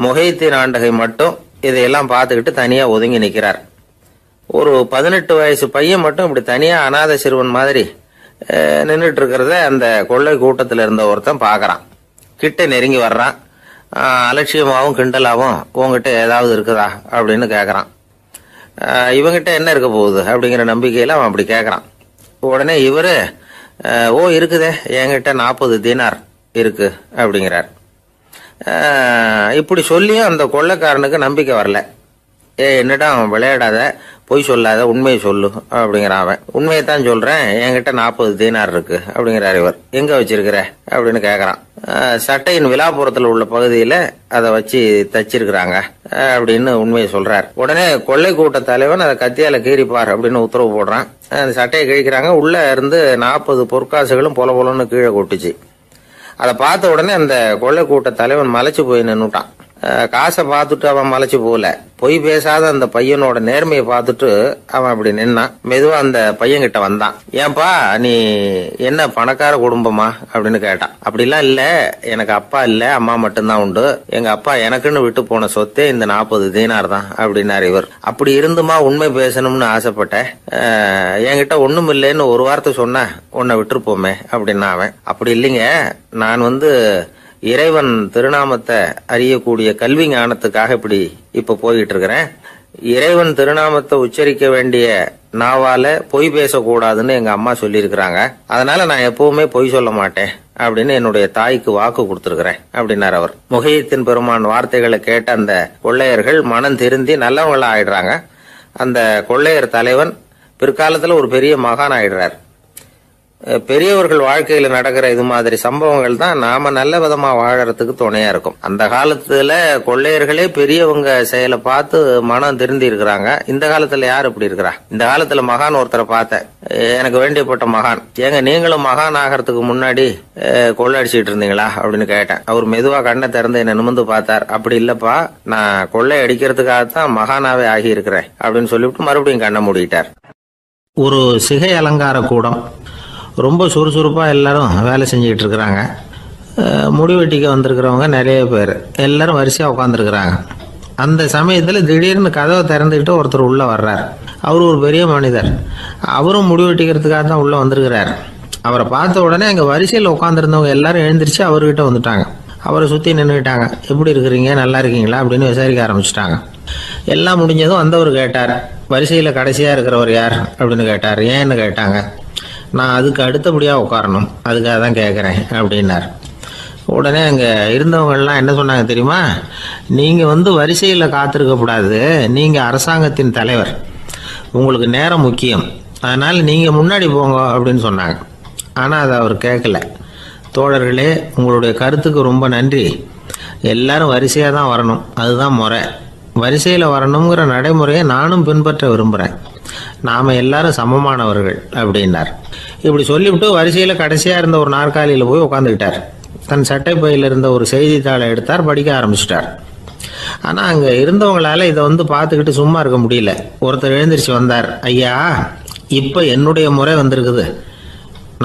முஹித்தீன் ஆண்டகை மட்டும் இதையெல்லாம் பார்த்துக்கிட்டு தனியா ஒதுங்கி நிற்கிறார். ஒரு 18 வயசு பையன் மட்டும் இப்படி தனியா அநாத சிறுவன் மாதிரி நின்றுட்டு இருக்கிறத அந்த கொள்ளை கூட்டத்தில் இருந்த ஒருத்தன் பாக்குறான். கிட்ட நெருங்கி வர்றான். அலட்சியமாகவும் கிண்டலாகவும் உங்ககிட்ட ஏதாவது இருக்குதா அப்படின்னு கேட்கறான். இவங்கிட்ட என்ன இருக்க போகுது அப்படிங்கிற நம்பிக்கையில அவன் அப்படி கேட்கறான். உடனே இவரு, ஓ இருக்குதே, என்கிட்ட 40 தீனார் இருக்கு அப்படிங்கிறார். இப்படி சொல்லியும் அந்த கொள்ளைக்காரனுக்கு நம்பிக்கை வரல. என்னடா அவன் விளையாடாத, பொய் சொல்லாத, உண்மையை சொல்லு அப்படிங்கிறான். அவன் உண்மையைத்தான் சொல்றேன், என்கிட்ட 40 தீனார் இருக்கு அப்படிங்கிறார். இவர் எங்க வச்சிருக்கிற அப்படின்னு கேக்குறான். சட்டையின் விழாப்புறத்துல உள்ள பகுதியில அதை வச்சு தச்சிருக்கிறாங்க அப்படின்னு உண்மையை சொல்றார். உடனே கொள்ளை கூட்ட தலைவன் அதை கத்தியால கீறிப்பார் அப்படின்னு உத்தரவு போடுறான். அந்த சட்டையை கிழிக்கிறாங்க. உள்ள இருந்து 40 பொற்காசுகளும் பொல பொலன்னு கீழே கொட்டுச்சு. அதை பார்த்த உடனே அந்த கொள்ளை கூட்ட தலைவன் மலைச்சு போய் நின்னுட்டான். காசை பார்த்துட்டு அவன் மலைச்சு போகல, பொய் பேசாத அந்த பையனோட நேர்மையை பார்த்துட்டு அவன் அப்படி நின்னான். மெதுவா அந்த பையன் கிட்ட வந்தான். ஏன்பா, நீ என்ன பணக்கார குடும்பமா அப்படின்னு கேட்டான். அப்படிலாம் இல்ல, எனக்கு அப்பா இல்ல, அம்மா மட்டும்தான் உண்டு. எங்க அப்பா எனக்குன்னு விட்டு போன சொத்தே இந்த 40 தீனார் தான் அப்படின்னாரு இவர். அப்படி இருந்துமா உண்மை பேசணும்னு ஆசைப்பட்டேன், என்கிட்ட ஒண்ணும் இல்லைன்னு ஒரு வார்த்தை சொன்ன உன்னை விட்டுருப்போமே அப்படின்னா அவன். அப்படி இல்லைங்க, நான் இறைவன் திருநாமத்தை அறியக்கூடிய கல்வி ஞானத்துக்காக இப்ப போயிட்டு இருக்கிறேன். இறைவன் திருநாமத்தை உச்சரிக்க வேண்டிய நாவால பொய் பேசக்கூடாதுன்னு எங்க அம்மா சொல்லியிருக்கிறாங்க. அதனால நான் எப்பவுமே பொய் சொல்ல மாட்டேன் அப்படின்னு என்னுடைய தாய்க்கு வாக்கு கொடுத்திருக்கிறேன் அப்படின்னார் அவர். முஹையத்தீன் பெருமான் வார்த்தைகளை கேட்ட அந்த கொள்ளையர்கள் மனம் திருந்தி நல்லவங்களா ஆயிடுறாங்க. அந்த கொள்ளையர் தலைவன் பிற்காலத்துல ஒரு பெரிய மகான் ஆயிடுறார். பெரியவர்கள் வாழ்க்கையில நடக்கிற இது மாதிரி சம்பவங்கள் தான் நாம நல்ல விதமா வாழறதுக்கு துணையா இருக்கும். அந்த காலத்துல கொள்ளையர்களே பெரியவங்க செயலை பார்த்து மனம் திருந்தி இருக்கிறாங்க. இந்த காலத்துல யார் இப்படி இருக்கிறா? இந்த காலத்துல மகான் ஒருத்தரை பார்த்தேன், எனக்கு வேண்டியப்பட்ட மகான். ஏங்க நீங்களும் மகான் ஆகிறதுக்கு முன்னாடி கொள்ளை அடிச்சுட்டு இருந்தீங்களா அப்படின்னு கேட்டேன். அவர் மெதுவா கண்ணை திறந்து என்ன நிமிர்ந்து பார்த்தார். அப்படி இல்லப்பா, நான் கொள்ளை அடிக்கிறதுக்காகத்தான் மகானாவே ஆகி இருக்கிறேன் அப்படின்னு சொல்லிவிட்டு மறுபடியும் கண்ணை மூடிட்டார். ஒரு சிகை அலங்கார கூடம், ரொம்ப சுறுசுறுப்பாக எல்லாரும் வேலை செஞ்சுக்கிட்டு இருக்கிறாங்க. முடிவெட்டிக்க வந்திருக்கிறவங்க நிறைய பேர், எல்லாரும் வரிசையாக உட்காந்துருக்குறாங்க. அந்த சமயத்தில் திடீர்னு கதவை திறந்துக்கிட்டு ஒருத்தர் உள்ளே வர்றார். அவர் ஒரு பெரிய மனிதர், அவரும் முடிவெட்டிக்கிறதுக்காக தான் உள்ளே வந்திருக்கிறார். அவரை பார்த்த உடனே அங்கே வரிசையில் உட்காந்துருந்தவங்க எல்லாரும் எழுந்திரிச்சு அவர்கிட்ட வந்துட்டாங்க. அவரை சுற்றி நின்றுக்கிட்டாங்க. எப்படி இருக்கிறீங்க, நல்லா இருக்கீங்களா அப்படின்னு விசாரிக்க ஆரம்பிச்சிட்டாங்க. எல்லாம் முடிஞ்சதும் வந்தவர் கேட்டார், வரிசையில் கடைசியாக இருக்கிறவர் யார் அப்படின்னு கேட்டார். ஏன்னு கேட்டாங்க. நான் அதுக்கு அடுத்தபடியாக உட்காரணும், அதுக்காக தான் கேட்குறேன் அப்படின்னார். உடனே அங்கே இருந்தவங்கெல்லாம் என்ன சொன்னாங்க தெரியுமா? நீங்கள் வரிசையில் காத்திருக்கக்கூடாது, நீங்கள் அரசாங்கத்தின் தலைவர், உங்களுக்கு நேரம் முக்கியம், அதனால் நீங்கள் முன்னாடி போங்க அப்படின்னு சொன்னாங்க. ஆனால் அதை அவர் கேட்கல. தோழர்களே, உங்களுடைய கருத்துக்கு ரொம்ப நன்றி. எல்லாரும் வரிசையாக தான் வரணும், அதுதான் முறை. வரிசையில் வரணுங்கிற நடைமுறையை நானும் பின்பற்ற விரும்புகிறேன். நாம் எல்லாரும் சமமானவர்கள் அப்படின்னார். இப்படி சொல்லிவிட்டு வரிசையில் கடைசியாக இருந்த ஒரு நாற்காலியில் போய் உட்காந்துக்கிட்டார். தன் சட்டை பையில் இருந்த ஒரு செய்தித்தாளை எடுத்தார், படிக்க ஆரம்பிச்சிட்டார். ஆனால் அங்கே இருந்தவங்களால இதை பார்த்துக்கிட்டு சும்மா இருக்க முடியல. ஒருத்தர் எழுந்திரிச்சு வந்தார். ஐயா, இப்போ என்னுடைய முறை வந்திருக்குது,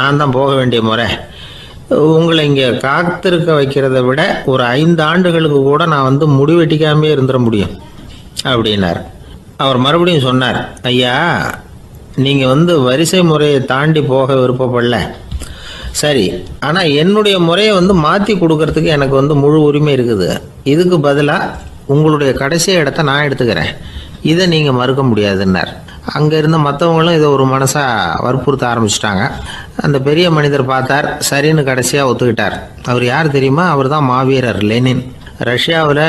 நான் தான் போக வேண்டிய முறை. உங்களை இங்கே காத்திருக்க வைக்கிறத விட ஒரு 5 ஆண்டுகளுக்கு கூட நான் முடிவெட்டிக்காமே இருந்துட முடியும் அப்படின்னார். அவர் மறுபடியும் சொன்னார், ஐயா, நீங்கள் வரிசை முறையை தாண்டி போக விருப்பப்படல, சரி, ஆனால் என்னுடைய முறையை மாற்றி கொடுக்கறதுக்கு எனக்கு முழு உரிமை இருக்குது. இதுக்கு பதிலாக உங்களுடைய கடைசி இடத்த நான் எடுத்துக்கிறேன், இதை நீங்கள் மறுக்க முடியாதுன்னார். அங்கே இருந்த மற்றவங்களும் இதை ஒரு மனசாக வற்புறுத்த ஆரம்பிச்சிட்டாங்க. அந்த பெரிய மனிதர் பார்த்தார், சரின்னு கடைசியாக ஒத்துக்கிட்டார். அவர் யார் தெரியுமா? அவர் தான் மாவீரர் லெனின். ரஷ்யாவில்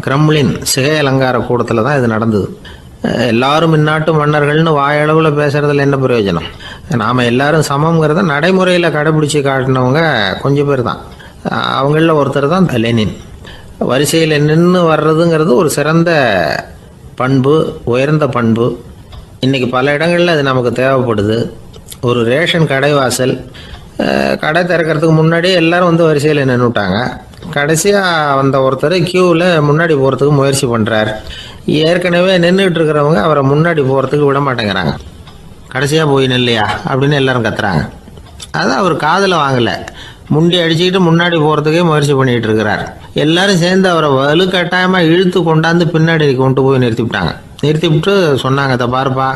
கிரெம்ளின் சிகை அலங்கார கூடத்தில் தான் இது நடந்தது. எல்லாரும் இந்நாட்டு மன்னர்கள்னு வாயளவில் பேசுறதுல என்ன பிரயோஜனம்? நாம் எல்லாரும் சமங்கிறத நடைமுறையில் கடைபிடிச்சி காட்டினவங்க கொஞ்சம் பேர் தான். அவங்களில் ஒருத்தர் தான் லெனின். வரிசையில் நின்று வர்றதுங்கிறது ஒரு சிறந்த பண்பு, உயர்ந்த பண்பு. இன்றைக்கி பல இடங்களில் அது நமக்கு தேவைப்படுது. ஒரு ரேஷன் கடை வாசல், கடை திறக்கிறதுக்கு முன்னாடி எல்லாரும் வரிசையில் நின்றுட்டாங்க. கடைசியாக வந்த ஒருத்தர் க்யூவில் முன்னாடி போகிறதுக்கு முயற்சி பண்ணுறார். ஏற்கனவே நின்றுட்டு இருக்கிறவங்க அவரை முன்னாடி போகிறதுக்கு விட மாட்டேங்கிறாங்க. கடைசியாக போய் நில்லையா அப்படின்னு எல்லாரும் கத்துறாங்க. அதான் அவர் காதில் வாங்கலை, முண்டி அடிச்சுக்கிட்டு முன்னாடி போகிறதுக்கே முயற்சி பண்ணிகிட்டு இருக்கிறார். எல்லாரும் சேர்ந்து அவரை வலுக்கட்டாயமாக இழுத்து கொண்டாந்து பின்னாடி கொண்டு போய் நிறுத்திவிட்டு சொன்னாங்க, இதை பாருப்பா,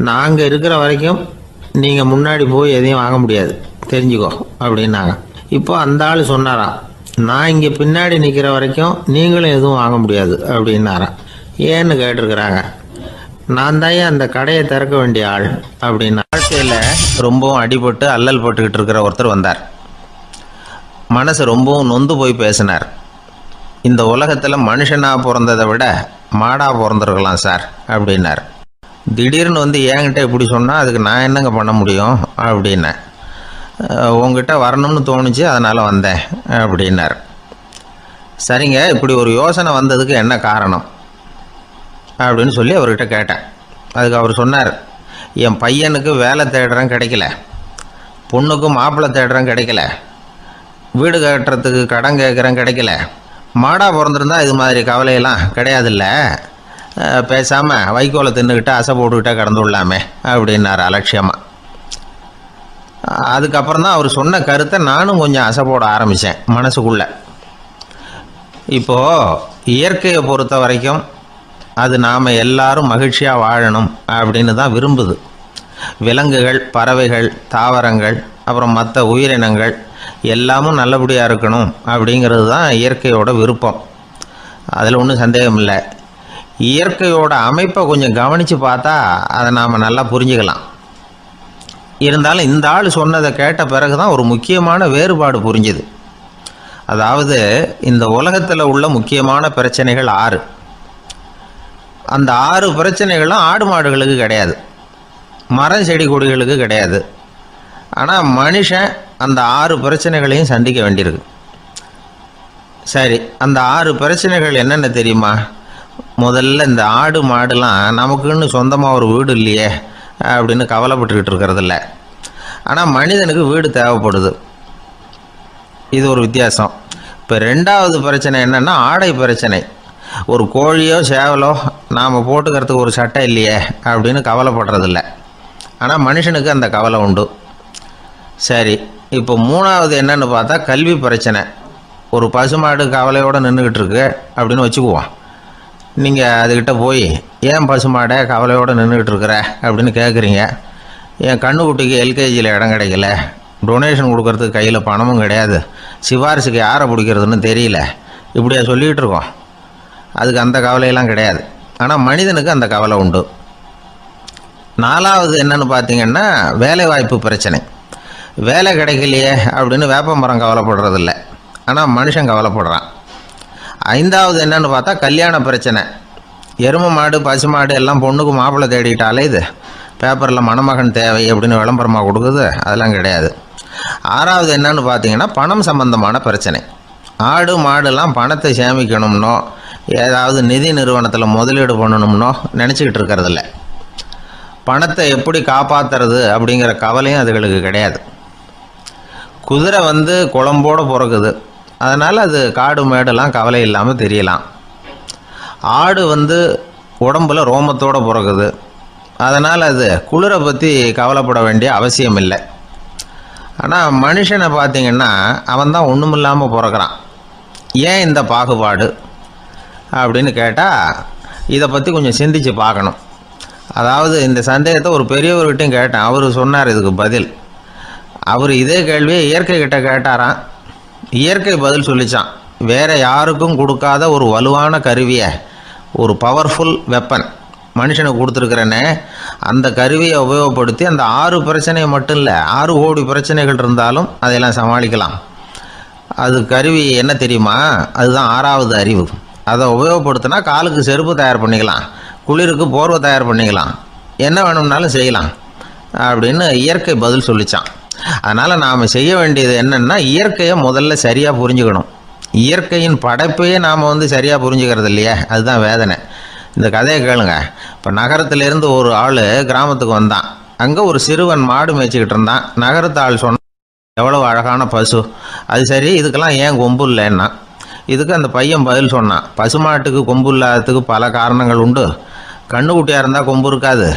நாங்கள் இருக்கிற வரைக்கும் நீங்கள் முன்னாடி போய் எதையும் வாங்க முடியாது, தெரிஞ்சுக்கோ அப்படின்னாங்க. இப்போ அந்த ஆள் சொன்னாராம், நான் இங்கே பின்னாடி நிற்கிற வரைக்கும் நீங்களும் எதுவும் வாங்க முடியாது அப்படின்னாராம். ஏன்னு கேட்டிருக்கிறாங்க. நான் தான் அந்த கடையை திறக்க வேண்டிய ஆள் அப்படின்னா. வாழ்க்கையில் ரொம்பவும் அடிபட்டு அல்லல் போட்டுக்கிட்டு இருக்கிற ஒருத்தர் வந்தார். மனசு ரொம்பவும் நொந்து போய் பேசினார். இந்த உலகத்தில் மனுஷனாக பிறந்ததை விட மாடாக பிறந்திருக்கலாம் சார் அப்படின்னார். திடீர்னு என்கிட்ட இப்படி சொன்னால் அதுக்கு நான் என்னங்க பண்ண முடியும் அப்படின்னேன். உங்ககிட்ட வரணும்னு தோணுச்சு, அதனால் வந்தேன் அப்படின்னார். சரிங்க, இப்படி ஒரு யோசனை வந்ததுக்கு என்ன காரணம் அப்படின்னு சொல்லி அவர்கிட்ட கேட்டேன். அதுக்கு அவர் சொன்னார், என் பையனுக்கு வேலை தேடுறேன் கிடைக்கல, பொண்ணுக்கு மாப்பிள்ளை தேடுறேன் கிடைக்கல, வீடு கட்டுறதுக்கு கடன் கேட்குறேன் கிடைக்கல, மாடாக பிறந்திருந்தா இது மாதிரி கவலையெல்லாம் கிடையாதுல்ல, பேசாமல் வைக்கோலை தின்னுக்கிட்டு அசை போட்டுக்கிட்டே கடந்து விடலாமே அப்படின்னார் அலட்சியமாக. அதுக்கப்புறம் தான் அவர் சொன்ன கருத்தை நானும் கொஞ்சம் அசை போட ஆரம்பித்தேன் மனசுக்குள்ளே. இப்போது இயற்கையை பொறுத்த வரைக்கும் அது நாம் எல்லாரும் மகிழ்ச்சியாக வாழணும் அப்படின்னு தான் விரும்புது. விலங்குகள், பறவைகள், தாவரங்கள், அப்புறம் மற்ற உயிரினங்கள் எல்லாமும் நல்லபடியாக இருக்கணும் அப்படிங்கிறது தான் இயற்கையோட விருப்பம். அதில் ஒன்றும் சந்தேகம் இல்லை. இயற்கையோட அமைப்பை கொஞ்சம் கவனித்து பார்த்தா அதை நாம் நல்லா புரிஞ்சுக்கலாம். இருந்தாலும் இந்த ஆள் சொன்னதை கேட்ட பிறகு தான் ஒரு முக்கியமான வேறுபாடு புரிஞ்சுது. அதாவது இந்த உலகத்தில் உள்ள முக்கியமான பிரச்சனைகள் 6. அந்த 6 பிரச்சனைகளும் ஆடு மாடுகளுக்கு கிடையாது, மரம் செடி கொடிகளுக்கு கிடையாது. ஆனால் மனுஷன் அந்த 6 பிரச்சனைகளையும் சந்திக்க வேண்டியிருக்கு. சரி, அந்த 6 பிரச்சனைகள் என்னென்ன தெரியுமா? முதல்ல இந்த ஆடு மாடுலாம் நமக்குன்னு சொந்தமாக ஒரு வீடு இல்லையே அப்படின்னு கவலைப்பட்டுக்கிட்டு இருக்கிறதில்ல. ஆனால் மனிதனுக்கு வீடு தேவைப்படுது. இது ஒரு வித்தியாசம். இப்போ 2வது பிரச்சனை என்னென்னா ஆடை பிரச்சனை. ஒரு கோழியோ சேவலோ நாம் போட்டுக்கிறதுக்கு ஒரு சட்டை இல்லையே அப்படின்னு கவலைப்படுறதில்ல. ஆனால் மனுஷனுக்கு அந்த கவலை உண்டு. சரி, இப்போ 3வது என்னன்னு பார்த்தா கல்வி பிரச்சனை. ஒரு பசுமாடு கவலையோடு நின்றுக்கிட்டு இருக்கு அப்படின்னு வச்சுக்குவோம். நீங்கள் அதுக்கிட்ட போய் ஏன் பசுமாடை கவலையோடு நின்றுக்கிட்டு இருக்கிற அப்படின்னு கேட்குறீங்க. என் கண்ணுக்குட்டிக்கு எல்கேஜியில் இடம் கிடைக்கல, டொனேஷன் கொடுக்கறதுக்கு கையில் பணமும் கிடையாது, சிபாரிசுக்கு யாரை பிடிக்கிறதுன்னு தெரியல, இப்படியா சொல்லிகிட்டு இருக்கோம். அதுக்கு அந்த கவலையெல்லாம் கிடையாது. ஆனால் மனிதனுக்கு அந்த கவலை உண்டு. 4வது என்னன்னு பார்த்தீங்கன்னா வேலை வாய்ப்பு பிரச்சனை. வேலை கிடைக்கலையே அப்படின்னு வேப்ப மரம் கவலைப்படுறதில்ல, ஆனால் மனுஷன் கவலைப்படுறான். 5வது என்னன்னு பார்த்தா கல்யாண பிரச்சனை. எருமை மாடு பசுமாடு எல்லாம் பொண்ணுக்கு மாப்பிள்ளை தேடிட்டாலே இது பேப்பரில் மணமகன் தேவை அப்படின்னு விளம்பரமாக கொடுக்குது, அதெல்லாம் கிடையாது. 6வது என்னன்னு பார்த்தீங்கன்னா பணம் சம்பந்தமான பிரச்சனை. ஆடு மாடுலாம் பணத்தை சேமிக்கணும்னோ ஏதாவது நிதி நிறுவனத்தில் முதலீடு பண்ணணும்னோ நினச்சிக்கிட்டு இருக்கிறதில்ல. பணத்தை எப்படி காப்பாற்றுறது அப்படிங்கிற கவலையும் அதுகளுக்கு கிடையாது. குதிரை குளம்போடு பிறக்குது, அதனால் அது காடு மேடெல்லாம் கவலை இல்லாமல் தெரியலாம். ஆடு உடம்பில் ரோமத்தோடு பிறக்குது, அதனால் அது குளிரை பற்றி கவலைப்பட வேண்டிய அவசியம் இல்லை. ஆனால் மனுஷனை பார்த்திங்கன்னா அவன் தான் ஒன்றும் இல்லாமல் பிறக்கிறான். ஏன் இந்த பாகுபாடு அப்படின்னு கேட்டால் இதை பற்றி கொஞ்சம் சிந்திச்சு பார்க்கணும். அதாவது இந்த சந்தேகத்தை ஒரு பெரியவர்கிட்டையும் கேட்டேன். அவர் சொன்னார் இதுக்கு பதில். அவர் இதே கேள்வியை இயற்கை கிட்ட கேட்டாராம். இயற்கை பதில் சொல்லிச்சான். வேறு யாருக்கும் கொடுக்காத ஒரு வலுவான கருவியை, ஒரு பவர்ஃபுல் வெப்பன் மனுஷனுக்கு கொடுத்துருக்குறேனே, அந்த கருவியை உபயோகப்படுத்தி அந்த 6 பிரச்சனையை மட்டும் இல்லை 6 கோடி பிரச்சனைகள் இருந்தாலும் அதையெல்லாம் சமாளிக்கலாம். அது கருவி என்ன தெரியுமா? அதுதான் 6வது அறிவு. அதை உபயோகப்படுத்தினா காலுக்கு செருப்பு தயார் பண்ணிக்கலாம், குளிருக்கு போர்வை தயார் பண்ணிக்கலாம், என்ன வேணும்னாலும் செய்யலாம் அப்படின்னு இயற்கை பதில் சொல்லிச்சான். அதனால் நாம் செய்ய வேண்டியது என்னென்னா இயற்கையை முதல்ல சரியாக புரிஞ்சுக்கணும். இயற்கையின் படைப்பையே நாம் சரியாக புரிஞ்சுக்கிறது இல்லையே, அதுதான் வேதனை. இந்த கதையை கேளுங்க. இப்போ நகரத்திலேருந்து ஒரு ஆள் கிராமத்துக்கு வந்தான். அங்கே ஒரு சிறுவன் மாடு மேய்ச்சிக்கிட்டு இருந்தான். நகரத்து ஆள் சொன்னான், எவ்வளோ அழகான பசு, அது சரி இதுக்கெல்லாம் ஏன் கொம்பு இல்லைன்னா. இதுக்கு அந்த பையன் பதில் சொன்னான், பசுமாட்டுக்கு கொம்பு இல்லாததுக்கு பல காரணங்கள் உண்டு. கண்ணுக்குட்டியாக இருந்தால் கொம்பு இருக்காது,